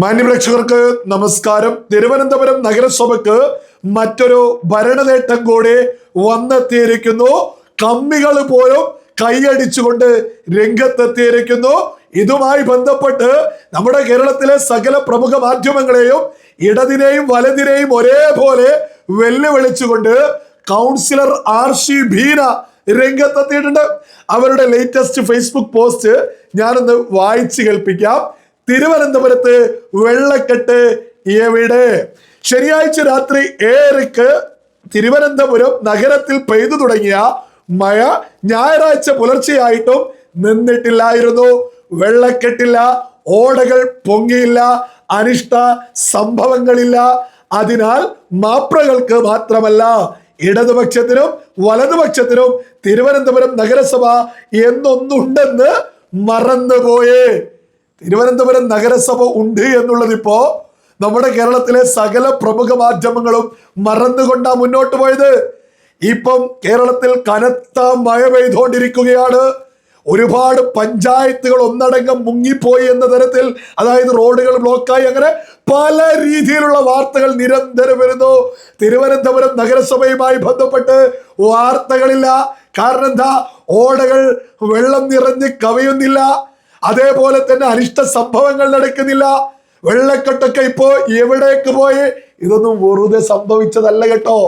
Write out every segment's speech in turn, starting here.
മാന്യപ്രേക്ഷകർക്ക് നമസ്കാരം. തിരുവനന്തപുരം നഗരസഭയ്ക്ക് മറ്റൊരു ഭരണനേട്ടം കൂടി വന്നെത്തിയിരിക്കുന്നു. കമ്മികൾ പോലും കൈയടിച്ചുകൊണ്ട് രംഗത്തെത്തിയിരിക്കുന്നു. ഇതുമായി ബന്ധപ്പെട്ട് നമ്മുടെ കേരളത്തിലെ സകല പ്രമുഖ മാധ്യമങ്ങളെയും ഇടതിനെയും വലതിനെയും ഒരേപോലെ വെല്ലുവിളിച്ചുകൊണ്ട് കൗൺസിലർ ആർഷി ബീന രംഗത്തെത്തിയിട്ടുണ്ട്. അവരുടെ ലേറ്റസ്റ്റ് ഫേസ്ബുക്ക് പോസ്റ്റ് ഞാനൊന്ന് വായിച്ചു കേൾപ്പിക്കാം. തിരുവനന്തപുരത്ത് വെള്ളക്കെട്ട് എവിടെ? ശനിയാഴ്ച രാത്രി 7:00 തിരുവനന്തപുരം നഗരത്തിൽ പെയ്തു തുടങ്ങിയ മഴ ഞായറാഴ്ച പുലർച്ചെയായിട്ടും നിന്നിട്ടില്ലായിരുന്നു. വെള്ളക്കെട്ടില്ല, ഓടകൾ പൊങ്ങിയില്ല, അനിഷ്ട സംഭവങ്ങളില്ല. അതിനാൽ മാപ്രകൾക്ക് മാത്രമല്ല, ഇടതുപക്ഷത്തിനും വലതുപക്ഷത്തിനും തിരുവനന്തപുരം നഗരസഭ എന്നൊന്നുണ്ടെന്ന് മറന്നുപോയേ. തിരുവനന്തപുരം നഗരസഭ ഉണ്ട് എന്നുള്ളത് ഇപ്പോ നമ്മുടെ കേരളത്തിലെ സകല പ്രമുഖ മാധ്യമങ്ങളും മറന്നുകൊണ്ടാ മുന്നോട്ട് പോയത്. ഇപ്പം കേരളത്തിൽ കനത്ത മഴ പെയ്തുകൊണ്ടിരിക്കുകയാണ്. ഒരുപാട് പഞ്ചായത്തുകൾ ഒന്നടങ്കം മുങ്ങിപ്പോയി എന്ന തരത്തിൽ, അതായത് റോഡുകൾ ബ്ലോക്കായി, അങ്ങനെ പല രീതിയിലുള്ള വാർത്തകൾ നിരന്തരം വരുന്നു. തിരുവനന്തപുരം നഗരസഭയുമായി ബന്ധപ്പെട്ട് വാർത്തകളില്ല. കാരണം എന്താ? ഓടകൾ വെള്ളം നിറഞ്ഞ് കവിയുന്നില്ല, അതേപോലെ തന്നെ അനിഷ്ട സംഭവങ്ങൾ നടക്കുന്നില്ല. വെള്ളക്കെട്ടൊക്കെ ഇപ്പോ എവിടേക്ക് പോയി? ഇതൊന്നും വെറുതെ സംഭവിച്ചതല്ല കേട്ടോ.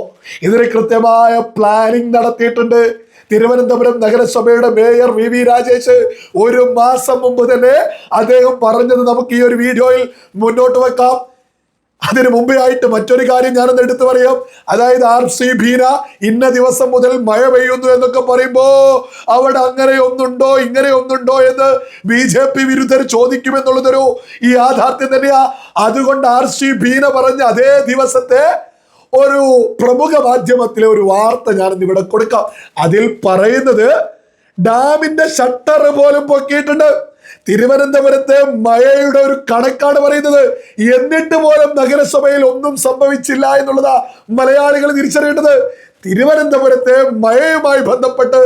ഇതിന് കൃത്യമായ പ്ലാനിങ് നടത്തിയിട്ടുണ്ട്. തിരുവനന്തപുരം നഗരസഭയുടെ മേയർ വി രാജേഷ് 1 മാസം മുമ്പ് തന്നെ അദ്ദേഹം പറഞ്ഞത് നമുക്ക് ഈ ഒരു വീഡിയോയിൽ മുന്നോട്ട് വെക്കാം. അതിനു മുമ്പേ ആയിട്ട് മറ്റൊരു കാര്യം ഞാനൊന്ന് എടുത്തു പറയാം. അതായത് ആർഷി ബീന ഇന്ന ദിവസം മുതൽ മഴ പെയ്യുന്നു എന്നൊക്കെ പറയുമ്പോ അവിടെ അങ്ങനെ ഒന്നുണ്ടോ ഇങ്ങനെ ഒന്നുണ്ടോ എന്ന് BJP വിരുദ്ധർ ചോദിക്കുമെന്നുള്ളതൊരു ഈ യാഥാർത്ഥ്യം തന്നെയാ. അതുകൊണ്ട് ആർഷി ബീന പറഞ്ഞ അതേ ദിവസത്തെ ഒരു പ്രമുഖ മാധ്യമത്തിലെ ഒരു വാർത്ത ഞാനിന്ന് ഇവിടെ കൊടുക്കാം. അതിൽ പറയുന്നത് ഡാമിന്റെ ഷട്ടർ പോലും പൊക്കിയിട്ടുണ്ട്. തിരുവനന്തപുരത്തെ മഴയുടെ ഒരു കണക്കാണ് പറയുന്നത്. എന്നിട്ട് പോലും നഗരസഭയിൽ ഒന്നും സംഭവിച്ചില്ല എന്നുള്ളതാ മലയാളികൾ തിരിച്ചറിയേണ്ടത്. തിരുവനന്തപുരത്തെ മഴയുമായി ബന്ധപ്പെട്ട്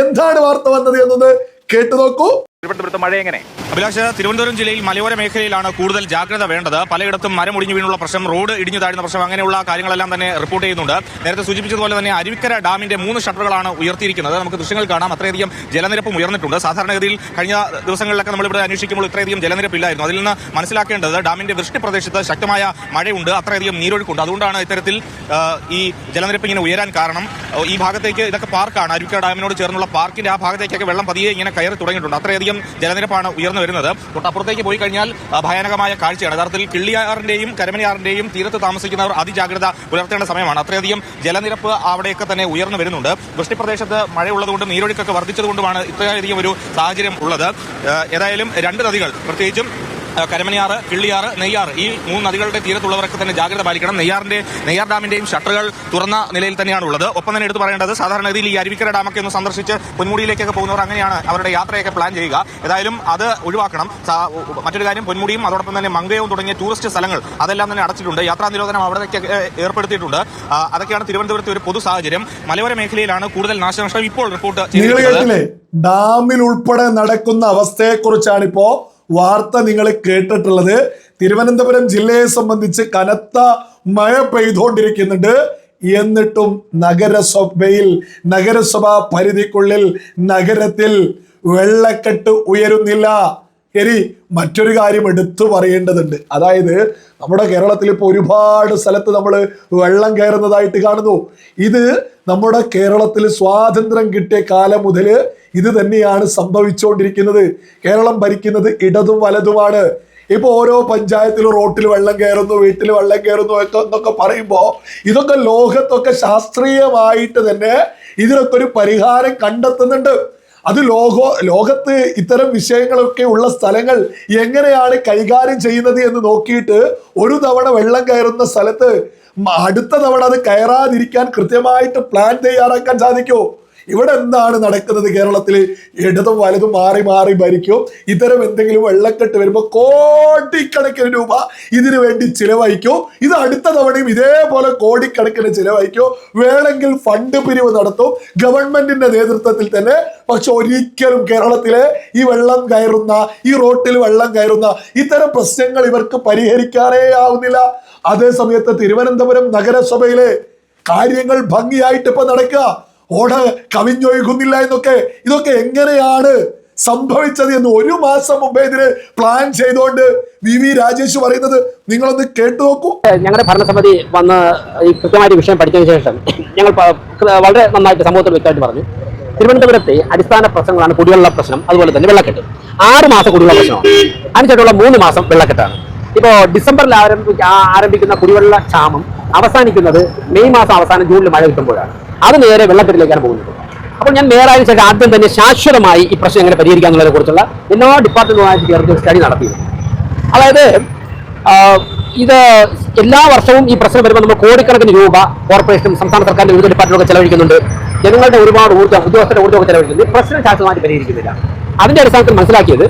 എന്താണ് വാർത്ത വന്നത് എന്നത് കേട്ടു നോക്കൂ. തിരുവനന്തപുരത്ത് മഴ എങ്ങനെ? അഭിലാഷ്, തിരുവനന്തപുരം ജില്ലയിൽ മലയോര മേഖലയിലാണ് കൂടുതൽ ജാഗ്രത വേണ്ടത്. പലയിടത്തും മരം ഒടിഞ്ഞു വീണുള്ള പ്രശ്നം, റോഡ് ഇടിഞ്ഞു താഴുന്ന പ്രശ്നം, അങ്ങനെയുള്ള കാര്യങ്ങളെല്ലാം തന്നെ റിപ്പോർട്ട് ചെയ്യുന്നുണ്ട്. നേരത്തെ സൂചിപ്പിച്ചതുപോലെ തന്നെ അരുവിക്കര ഡാമിന്റെ 3 ഷട്ടറുകളാണ് ഉയർത്തിയിരിക്കുന്നത്. നമുക്ക് ദൃശ്യങ്ങൾ കാണാം. അത്രയധികം ജലനിരപ്പും ഉയർന്നിട്ടുണ്ട്. സാധാരണഗതിയിൽ കഴിഞ്ഞ ദിവസങ്ങളിലൊക്കെ നമ്മളിവിടെ അന്വേഷിക്കുമ്പോൾ ഇത്രയധികം ജലനിരപ്പില്ലായിരുന്നു. അതിൽ നിന്ന് മനസ്സിലാക്കേണ്ടത് ഡാമിന്റെ വൃഷ്ടി പ്രദേശത്ത് ശക്തമായ മഴയുണ്ട്, അത്രയധികം നീരൊഴുക്കുണ്ട്. അതുകൊണ്ടാണ് ഇത്തരത്തിൽ ഈ ജലനിരപ്പ് ഇങ്ങനെ ഉയരാൻ കാരണം. ഈ ഭാഗത്തേക്ക് ഇതൊക്കെ പാർക്കാണ്, അരുവിക്കര ഡാമിനോട് ചേർന്നുള്ള പാർക്കിന്റെ ആ ഭാഗത്തേക്കൊക്കെ വെള്ളം പതിയെ ഇങ്ങനെ കയറി തുടങ്ങിയിട്ടുണ്ട്. അത്രയധികം ജലനിരപ്പാണ് ഉയർന്നു വരുന്നത്. തൊട്ടപ്പുറത്തേക്ക് പോയി കഴിഞ്ഞാൽ ഭയാനകമായ കാഴ്ചയാണ്. യഥാർത്ഥത്തിൽ കിള്ളിയാറിന്റെയും കരമനയാറിന്റെയും തീരത്ത് താമസിക്കുന്നവർ അതിജാഗ്രത പുലർത്തേണ്ട സമയമാണ്. അത്രയധികം ജലനിരപ്പ് അവിടെയൊക്കെ തന്നെ ഉയർന്നു വരുന്നുണ്ട്. വൃഷ്ടിപ്രദേശത്ത് മഴയുള്ളതുകൊണ്ടും നീരൊഴുക്കൊക്കെ വർദ്ധിച്ചതുകൊണ്ടുമാണ് ഇത്രയധികം ഒരു സാഹചര്യം ഉള്ളത്. ഏതായാലും 2 നദികൾ, പ്രത്യേകിച്ചും കരമനയാറ്, കിള്ളിയാറ്, നെയ്യാറ്, ഈ 3 നദികളുടെ തീരത്തുള്ളവരൊക്കെ തന്നെ ജാഗ്രത പാലിക്കണം. നെയ്യാർ ഡാമിന്റെയും ഷട്ടറുകൾ തുറന്ന നിലയിൽ തന്നെയാണ് ഉള്ളത്. ഒപ്പം തന്നെ എടുത്തു പറയേണ്ടത്, സാധാരണഗതിയിൽ ഈ അരുവിക്കര ഡാമൊക്കെ ഒന്ന് സന്ദർശിച്ച് പൊന്മുടിയിലേക്കൊക്കെ പോകുന്നവർ അങ്ങനെയാണ് അവരുടെ യാത്രയൊക്കെ പ്ലാൻ ചെയ്യുക. ഏതായാലും അത് ഒഴിവാക്കണം. മറ്റൊരു കാര്യം, പൊന്മുടിയും അതോടൊപ്പം തന്നെ മങ്കയവും തുടങ്ങിയ ടൂറിസ്റ്റ് സ്ഥലങ്ങൾ അതെല്ലാം തന്നെ അടച്ചിട്ടുണ്ട്. യാത്രാ നിരോധനം അവിടേക്ക് ഏർപ്പെടുത്തിയിട്ടുണ്ട്. അതൊക്കെയാണ് തിരുവനന്തപുരത്തെ ഒരു പൊതു സാഹചര്യം. മലയോര മേഖലയിലാണ് കൂടുതൽ നാശനഷ്ടം ഇപ്പോൾ റിപ്പോർട്ട് ചെയ്തിട്ടുള്ളത്. ഡാമിൽ ഉൾപ്പെടെ നടക്കുന്ന അവസ്ഥയെക്കുറിച്ചാണ് ഇപ്പോ വാർത്ത നിങ്ങൾ കേട്ടിട്ടുള്ളത്. തിരുവനന്തപുരം ജില്ലയെ സംബന്ധിച്ച് കനത്ത മഴ പെയ്തുകൊണ്ടിരിക്കുന്നുണ്ട്. എന്നിട്ടും നഗരസഭാ പരിധിക്കുള്ളിൽ നഗരത്തിൽ വെള്ളക്കെട്ട് ഉയരുന്നില്ല. ഇനി മറ്റൊരു കാര്യം എടുത്തു പറയേണ്ടതുണ്ട്. അതായത് നമ്മുടെ കേരളത്തിൽ ഇപ്പോൾ ഒരുപാട് സ്ഥലത്ത് നമ്മൾ വെള്ളം കയറുന്നതായിട്ട് കാണുന്നു. ഇത് നമ്മുടെ കേരളത്തിൽ സ്വാതന്ത്ര്യം കിട്ടിയ കാലം മുതൽ ഇത് തന്നെയാണ് സംഭവിച്ചുകൊണ്ടിരിക്കുന്നത്. കേരളം ഭരിക്കുന്നത് ഇടതും വലതുമാണ്. ഇപ്പൊ ഓരോ പഞ്ചായത്തിലും റോട്ടിൽ വെള്ളം കയറുന്നു, വീട്ടിൽ വെള്ളം കയറുന്നു എന്നൊക്കെ പറയുമ്പോൾ ഇതൊക്കെ ലോകത്തൊക്കെ ശാസ്ത്രീയമായിട്ട് തന്നെ ഇതിനൊക്കെ ഒരു പരിഹാരം കണ്ടെത്തുന്നുണ്ട്. അത് ലോകത്ത് ഇത്തരം വിഷയങ്ങളൊക്കെ ഉള്ള സ്ഥലങ്ങൾ എങ്ങനെയാണ് കൈകാര്യം ചെയ്യുന്നത് എന്ന് നോക്കിയിട്ട് ഒരു തവണ വെള്ളം കയറുന്ന സ്ഥലത്ത് അടുത്ത തവണ അത് കയറാതിരിക്കാൻ കൃത്യമായിട്ട് പ്ലാൻ തയ്യാറാക്കാൻ സാധിക്കുമോ? ഇവിടെ എന്താണ് നടക്കുന്നത്? കേരളത്തിൽ ഇടതും വലതും മാറി മാറി ഭരിക്കും. ഇത്തരം എന്തെങ്കിലും വെള്ളക്കെട്ട് വരുമ്പോൾ കോടിക്കണക്കിന് രൂപ ഇതിനു വേണ്ടി ചിലവഴിക്കും. ഇത് അടുത്ത തവണയും ഇതേപോലെ കോടിക്കണക്കിന് ചിലവഴിക്കും. വേണമെങ്കിൽ ഫണ്ട് പിരിവ് നടത്തും ഗവൺമെന്റിന്റെ നേതൃത്വത്തിൽ തന്നെ. പക്ഷെ ഒരിക്കലും കേരളത്തിലെ ഈ വെള്ളം കയറുന്ന, ഈ റോട്ടിൽ വെള്ളം കയറുന്ന ഇത്തരം പ്രശ്നങ്ങൾ ഇവർക്ക് പരിഹരിക്കാനേ ആവുന്നില്ല. അതേ സമയത്ത് തിരുവനന്തപുരം നഗരസഭയിലെ കാര്യങ്ങൾ ഭംഗിയായിട്ട് ഇപ്പൊ നടക്കുക. ഓട കവിഞ്ഞൊഴുകുന്നില്ല എന്നൊക്കെ. ഇതൊക്കെ എങ്ങനെയാണ് സംഭവിച്ചത് എന്ന് ഒരു മാസം മുമ്പേ ഇതിന് പ്ലാൻ ചെയ്തുകൊണ്ട് വി രാജേഷ് പറയുന്നത് നിങ്ങളൊന്ന് കേട്ടു നോക്കൂ. ഞങ്ങളുടെ ഭരണസമിതി വന്ന് ഈ കൃത്യമായിട്ട് വിഷയം പഠിച്ചതിന് ശേഷം ഞങ്ങൾ വളരെ നന്നായിട്ട് സമൂഹത്തിൽ വ്യക്തമായിട്ട് പറഞ്ഞു, തിരുവനന്തപുരത്തെ അടിസ്ഥാന പ്രശ്നങ്ങളാണ് കുടിവെള്ള പ്രശ്നം, അതുപോലെ തന്നെ വെള്ളക്കെട്ട്. 6 മാസം കുടിവെള്ള പ്രശ്നമാണ്, അതിനുശേഷമുള്ള 3 മാസം വെള്ളക്കെട്ടാണ്. ഇപ്പോൾ ഡിസംബറിൽ ആരംഭിക്കുന്ന കുടിവെള്ള ക്ഷാമം അവസാനിക്കുന്നത് മെയ് മാസം അവസാനം ജൂണിൽ മഴ കിട്ടുമ്പോഴാണ്. അത് നേരെ വെള്ളക്കെട്ടിലേക്കാണ് പോകുന്നത്. അപ്പോൾ ഞാൻ മേയറായതിനു ശേഷം ആദ്യം തന്നെ ശാശ്വതമായി ഈ പ്രശ്നം എങ്ങനെ പരിഹരിക്കാന്നുള്ളതിനെ കുറിച്ചുള്ള എല്ലാ ഡിപ്പാർട്ട്മെന്റുമായിട്ട് ചേർത്ത് സ്റ്റഡി നടത്തിയിരുന്നു. അതായത് ഇത് എല്ലാ വർഷവും ഈ പ്രശ്നം വരുമ്പോൾ നമ്മൾ കോടിക്കണക്കിന് രൂപ കോർപ്പറേഷനും സംസ്ഥാന സർക്കാരിന്റെ വിവിധ ഡിപ്പാർട്ട്മെന്റൊക്കെ ചെലവഴിക്കുന്നുണ്ട്. ജനങ്ങളുടെ ഒരുപാട് ഉദ്യോഗസ്ഥരുടെ ഊർജ്ജമൊക്കെ ചെലവഴിക്കുന്നത് പ്രശ്നം ശാശ്വതമായിട്ട് പരിഹരിക്കുന്നില്ല. അതിന്റെ അടിസ്ഥാനത്തിൽ മനസ്സിലാക്കിയത്,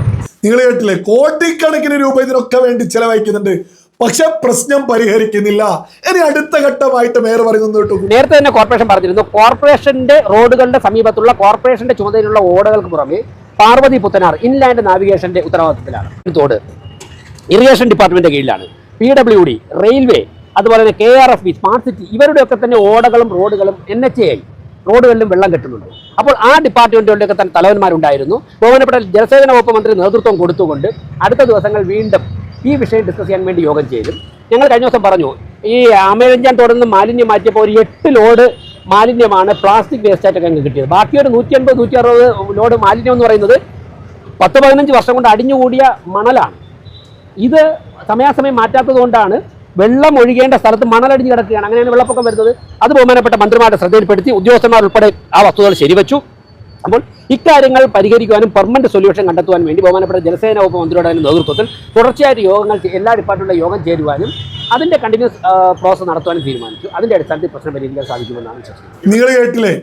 നിങ്ങൾ കേട്ടില്ലേ, കോടിക്കണക്കിന് രൂപ ഇതിനൊക്കെ വേണ്ടി ചെലവഴിക്കുന്നുണ്ട്, പക്ഷെ പ്രശ്നം പരിഹരിക്കുന്നില്ല. ഇനി അടുത്ത ഘട്ടമായിട്ട് മേയർ പറയുന്നത് കേട്ടു. നേരത്തെ തന്നെ കോർപ്പറേഷൻ പറഞ്ഞിരുന്നു, കോർപ്പറേഷന്റെ റോഡുകളുടെ സമീപത്തുള്ള കോർപ്പറേഷന്റെ ചുമതലയുള്ള ഓടകൾക്ക് പുറമെ പാർവതി പുത്തനാർ ഇൻലാൻഡ് നാവിഗേഷന്റെ ഉത്തരവാദിത്തത്തിലാണ്. തോട് ഇറിഗേഷൻ ഡിപ്പാർട്ട്മെന്റിന്റെ കീഴിലാണ്. PWD, റെയിൽവേ, അതുപോലെ തന്നെ KRFB, സ്മാർട്ട് സിറ്റി, ഇവരുടെയൊക്കെ തന്നെ ഓടകളും റോഡുകളും NHAI റോഡുകളിലും വെള്ളം കെട്ടുന്നുണ്ട്. അപ്പോൾ ആ ഡിപ്പാർട്ട്മെന്റുകളുടെയൊക്കെ തന്നെ തലവന്മാരുണ്ടായിരുന്നു. ബഹുമാനപ്പെട്ട ജലസേചന വകുപ്പ് മന്ത്രി നേതൃത്വം കൊടുത്തുകൊണ്ട് അടുത്ത ദിവസങ്ങൾ വീണ്ടും ഈ വിഷയം ഡിസ്കസ് ചെയ്യാൻ വേണ്ടി യോഗം ചെയ്തു. ഞങ്ങൾ കഴിഞ്ഞ ദിവസം പറഞ്ഞു, ഈ അമേരഞ്ചാൻ തോടുന്ന മാലിന്യം മാറ്റിയപ്പോൾ ഒരു 8 ലോഡ് മാലിന്യമാണ് പ്ലാസ്റ്റിക് വേസ്റ്റായിട്ടൊക്കെ അങ്ങ് കിട്ടിയത്. ബാക്കിയൊരു 180-160 ലോഡ് മാലിന്യം എന്ന് പറയുന്നത് 10-15 വർഷം കൊണ്ട് അടിഞ്ഞുകൂടിയ മണലാണ്. ഇത് സമയാസമയം മാറ്റാത്തത് കൊണ്ടാണ് വെള്ളം ഒഴുകേണ്ട സ്ഥലത്ത് മണലടിഞ്ഞ് കിടക്കുകയാണ്. അങ്ങനെയാണ് വെള്ളപ്പൊക്കം വരുന്നത്. അത് ബഹുമാനപ്പെട്ട മന്ത്രിമാരുടെ ശ്രദ്ധയിൽപ്പെടുത്തി ഉദ്യോഗസ്ഥന്മാർ ഉൾപ്പെടെ ആ വസ്തുതകൾ ശരിവച്ചു. അപ്പോൾ ഇക്കാര്യങ്ങൾ പരിഹരിക്കുവാനും പെർമനന്റ് സൊല്യൂഷൻ കണ്ടെത്തുവാനും വേണ്ടി ബഹുമാനപ്പെട്ട ജലസേന വകുപ്പ് മന്ത്രിയുടെ തുടർച്ചയായിട്ട് യോഗങ്ങൾ, എല്ലാ ഡിപ്പാർട്ട്മെന്റിലെ യോഗം ചേരുവാനും അതിന്റെ കണ്ടിന്യൂസ് പ്രോസസ് നടത്തുവാനും തീരുമാനിച്ചു. അതിന്റെ അടിസ്ഥാനത്തിൽ പ്രശ്നം പരിഹരിക്കാൻ സാധിക്കുമെന്നാണ് വിശ്വസിക്കുന്നത്. നിങ്ങൾ കേട്ടില്ലേ?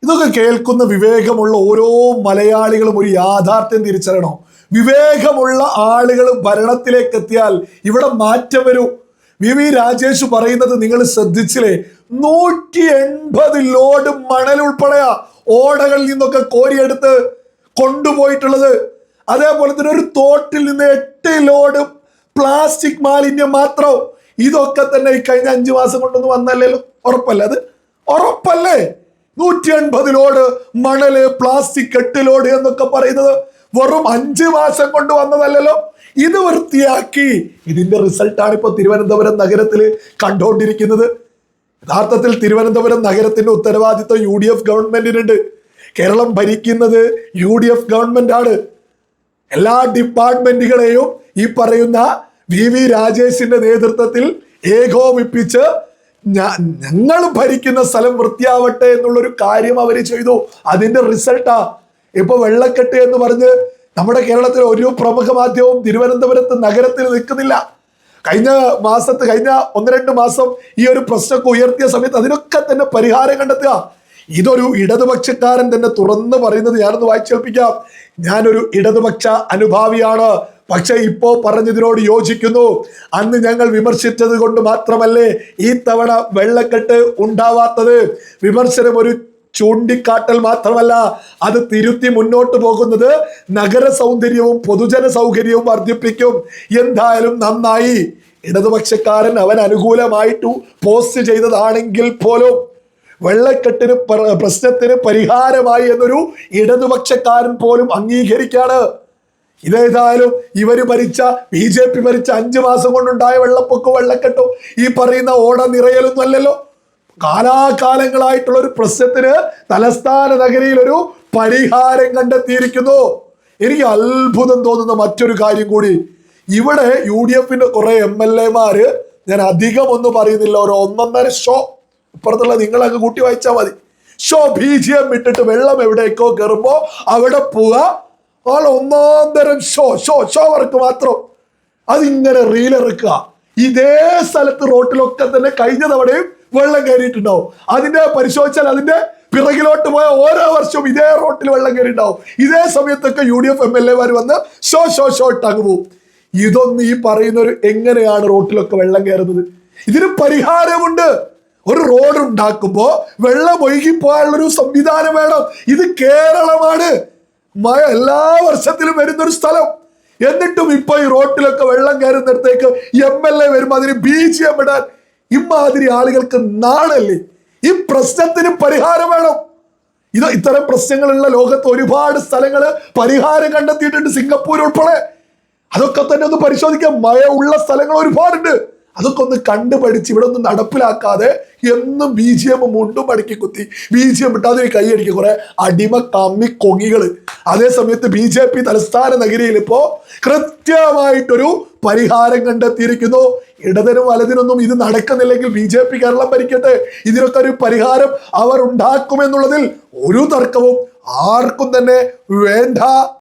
ഇതൊക്കെ കേൾക്കുന്ന വിവേകമുള്ള ഓരോ മലയാളികളും ഒരു യാഥാർത്ഥ്യം തിരിച്ചറിയണോ? വിവേകമുള്ള ആളുകൾ ഭരണത്തിലേക്ക് എത്തിയാൽ ഇവിടെ മാറ്റം വരൂ. വി രാജേഷ് പറയുന്നത് നിങ്ങൾ ശ്രദ്ധിച്ചില്ലേ? 180 ലോഡ് മണൽ ഉൾപ്പെടെയാ ഓടകളിൽ നിന്നൊക്കെ കോരിയെടുത്ത് കൊണ്ടുപോയിട്ടുള്ളത്. അതേപോലെ തന്നെ ഒരു തോട്ടിൽ നിന്ന് 8 ലോഡ് പ്ലാസ്റ്റിക് മാലിന്യം മാത്രം. ഇതൊക്കെ തന്നെ ഈ കഴിഞ്ഞ 5 മാസം കൊണ്ടൊന്നും വന്നല്ലോ. ഉറപ്പല്ലേ? അത് ഉറപ്പല്ലേ? 180 ലോഡ് മണല്, പ്ലാസ്റ്റിക് 8 ലോഡ് എന്നൊക്കെ പറയുന്നത് വെറും 5 മാസം കൊണ്ട് വന്നതല്ലല്ലോ. ഇത് വൃത്തിയാക്കി ഇതിന്റെ റിസൾട്ടാണ് ഇപ്പൊ തിരുവനന്തപുരം നഗരത്തിൽ കണ്ടുകൊണ്ടിരിക്കുന്നത്. യഥാർത്ഥത്തിൽ തിരുവനന്തപുരം നഗരത്തിന്റെ ഉത്തരവാദിത്വം UDF ഗവൺമെന്റിനുണ്ട്. കേരളം ഭരിക്കുന്നത് UDF ഗവൺമെന്റ് ആണ്. എല്ലാ ഡിപ്പാർട്ട്മെന്റുകളെയും ഈ പറയുന്ന വി രാജേഷിന്റെ നേതൃത്വത്തിൽ ഏകോപിപ്പിച്ച് ഞങ്ങൾ ഭരിക്കുന്ന സ്ഥലം വൃത്തിയാവട്ടെ എന്നുള്ളൊരു കാര്യം അവർ ചെയ്തു. അതിന്റെ റിസൾട്ടാ ഇപ്പൊ വെള്ളക്കെട്ട് എന്ന് പറഞ്ഞ് നമ്മുടെ കേരളത്തിലെ ഒരു പ്രമുഖ മാധ്യമവും തിരുവനന്തപുരത്ത് നഗരത്തിൽ നിൽക്കുന്നില്ല. കഴിഞ്ഞ 1-2 മാസം ഈ ഒരു പ്രശ്നമൊക്കെ ഉയർത്തിയ സമയത്ത് അതിനൊക്കെ തന്നെ പരിഹാരം കണ്ടെത്തുക. ഇതൊരു ഇടതുപക്ഷക്കാരൻ തന്നെ തുറന്നു പറയുന്നത് ഞാനൊന്ന് വായിച്ചേൽപ്പിക്കാം. ഞാനൊരു ഇടതുപക്ഷ അനുഭാവിയാണ്, പക്ഷെ ഇപ്പോ പറഞ്ഞതിനോട് യോജിക്കുന്നു. അന്ന് ഞങ്ങൾ വിമർശിച്ചത് കൊണ്ട് മാത്രമല്ലേ ഈ തവണ വെള്ളക്കെട്ട് ഉണ്ടാവാത്തത്. വിമർശനം ഒരു ചൂണ്ടിക്കാട്ടൽ മാത്രമല്ല, അത് തിരുത്തി മുന്നോട്ട് പോകുന്നത് നഗര സൗന്ദര്യവും പൊതുജന സൗകര്യവും വർദ്ധിപ്പിക്കും. എന്തായാലും നന്നായി. ഇടതുപക്ഷക്കാരൻ അവൻ അനുകൂലമായിട്ട് പോസ്റ്റ് ചെയ്തതാണെങ്കിൽ പോലും വെള്ളക്കെട്ടിന് പ്രശ്നത്തിന് പരിഹാരമായി എന്നൊരു ഇടതുപക്ഷക്കാരൻ പോലും അംഗീകരിക്കാണ്. ഇതേതായാലും ഇവര് ഭരിച്ച BJP ഭരിച്ച 5 മാസം കൊണ്ടുണ്ടായ വെള്ളപ്പൊക്കവും വെള്ളക്കെട്ടും ഈ പറയുന്ന ഓട നിറയലൊന്നും അല്ലല്ലോ. കാലാകാലങ്ങളായിട്ടുള്ള ഒരു പ്രശ്നത്തിന് തലസ്ഥാന നഗരിയിൽ ഒരു പരിഹാരം കണ്ടെത്തിയിരിക്കുന്നു. എനിക്ക് അത്ഭുതം തോന്നുന്ന മറ്റൊരു കാര്യം കൂടി, ഇവിടെ UDFന്റെ കുറെ MLA-മാര്, ഞാൻ അധികം ഒന്നും പറയുന്നില്ല, ഒരു 1.5 ഷോ ഇപ്പുറത്തുള്ള നിങ്ങളൊക്കെ കൂട്ടി വായിച്ചാൽ മതി. ഷോ BGM ഇട്ടിട്ട് വെള്ളം എവിടേക്കോ കയറുമ്പോ അവിടെ പോവുക, ഒന്നാന്തരം ഷോ വർക്ക് മാത്രം അതിങ്ങനെ റീലിറക്കുക. ഇതേ സ്ഥലത്ത് റോട്ടിലൊക്കെ തന്നെ കഴിഞ്ഞ തവണയും വെള്ളം കയറിയിട്ടുണ്ടാവും. അതിന്റെ പരിശോധിച്ചാൽ അതിന്റെ പിറകിലോട്ട് പോയ ഓരോ വർഷവും ഇതേ റോട്ടിൽ വെള്ളം കയറി ഉണ്ടാവും. ഇതേ സമയത്തൊക്കെ UDF MLA മാർ വന്ന് ഷോ ഇട്ടങ്ങ് പോവും. ഇതൊന്നും ഈ പറയുന്നവർ എങ്ങനെയാണ് റോട്ടിലൊക്കെ വെള്ളം കയറുന്നത്? ഇതിന് പരിഹാരമുണ്ട്. ഒരു റോഡ് ഉണ്ടാക്കുമ്പോ വെള്ളം ഒഴുകിപ്പോകാനുള്ളൊരു സംവിധാനം വേണം. ഇത് കേരളമാണ്, മഴ എല്ലാ വർഷത്തിലും വരുന്നൊരു സ്ഥലം. എന്നിട്ടും ഇപ്പൊ ഈ റോട്ടിലൊക്കെ വെള്ളം കയറുന്നിടത്തേക്ക് MLA വരുമ്പോ അതിന് BGM ഇടാൻ ഇമാതിരി ആളുകൾക്ക് നാണല്ലേ? ഈ പ്രശ്നത്തിന് പരിഹാരം വേണം. ഇത്തരം പ്രശ്നങ്ങളുള്ള ലോകത്ത് ഒരുപാട് സ്ഥലങ്ങൾ പരിഹാരം കണ്ടെത്തിയിട്ടുണ്ട്, സിംഗപ്പൂർ ഉൾപ്പെടെ. അതൊക്കെ തന്നെ ഒന്ന് പരിശോധിക്കാം. മഴ ഉള്ള സ്ഥലങ്ങൾ ഒരുപാടുണ്ട്. അതൊക്കെ ഒന്ന് കണ്ടുപഠിച്ച് ഇവിടെ ഒന്നും നടപ്പിലാക്കാതെ എന്നും BGM മുണ്ടും മടക്കി കുത്തി BGM ഇട്ടാതെ കൈയടിക്കുക കുറെ അടിമ കമ്മി കൊങ്ങികള്. അതേ സമയത്ത് BJP തലസ്ഥാന നഗരിയിൽ ഇപ്പോ കൃത്യമായിട്ടൊരു പരിഹാരം കണ്ടെത്തിയിരിക്കുന്നു. ഇടതിനും വലതിനൊന്നും ഇത് നടക്കുന്നില്ലെങ്കിൽ BJP കേരളം ഭരിക്കട്ടെ. ഇതിനൊക്കെ ഒരു പരിഹാരം അവർ ഉണ്ടാക്കുമെന്നുള്ളതിൽ ഒരു തർക്കവും ആർക്കും തന്നെ വേണ്ട.